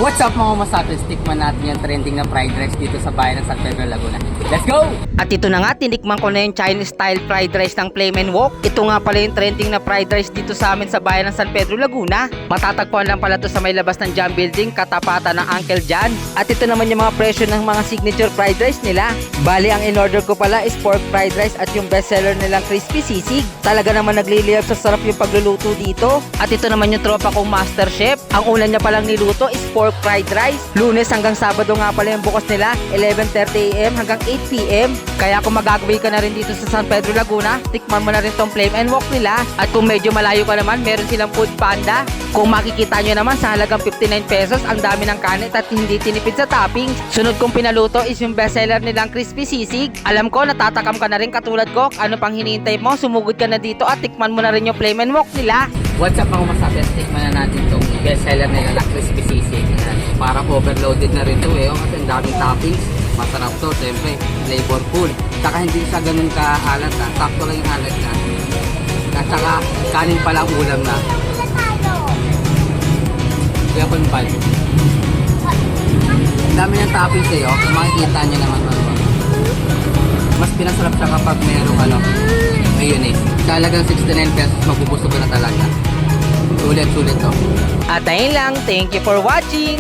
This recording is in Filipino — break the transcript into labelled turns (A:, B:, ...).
A: What's up mga masapis? Tikman natin yung trending na fried rice dito sa bayan ng San Pedro, Laguna. Let's go!
B: At ito na nga, tinikman ko na yung Chinese style fried rice ng Flame and Wok. Ito nga pala yung trending na fried rice dito sa amin sa bayan ng San Pedro, Laguna. Matatagpuan lang pala to sa may labas ng Jam Building, katapatan ng Uncle John. At ito naman yung mga presyo ng mga signature fried rice nila. Bali, ang in-order ko pala is pork fried rice at yung bestseller nilang crispy sisig. Talaga naman nagliliyab sa sarap yung pagluluto dito. At ito naman yung tropa kong master chef. Ang ulan niya palang niluto is pork fried rice. Lunes hanggang Sabado nga pala yung bukas nila, 11:30 AM hanggang 8 PM. Kaya kung magagawin ka na rin dito sa San Pedro, Laguna, tikman mo na rin tong Flame and Wok nila. At kung medyo malayo ka naman, meron silang Food Panda. Kung makikita nyo naman sa halagang 59 pesos, ang dami ng kanin at hindi tinipid sa toppings. Sunod kong pinaluto is yung bestseller nilang crispy sisig. Alam ko, natatakam ka na rin katulad ko. Ano pang hinihintay mo? Sumugod ka na dito at tikman mo na rin yung Flame and Wok nila.
A: What's up mga masapis? Tikman na natin itong bestseller nila na crispy sisig. Parang overloaded na rin ito kasi ang daming toppings. Masarap to, siyempre, flavorful. Saka hindi siya ganun ka-alat sakto lang yung alat na. At saka kanin pala ang ulam na. Kaya po yung bite. Ang dami ng toppings kung makikita nyo naman. Mas pinasarap siya kapag merong mayonnaise. Talagang 69 pesos, magbubusog ka na talaga. Sulit to.
B: At ayun lang, thank you for watching!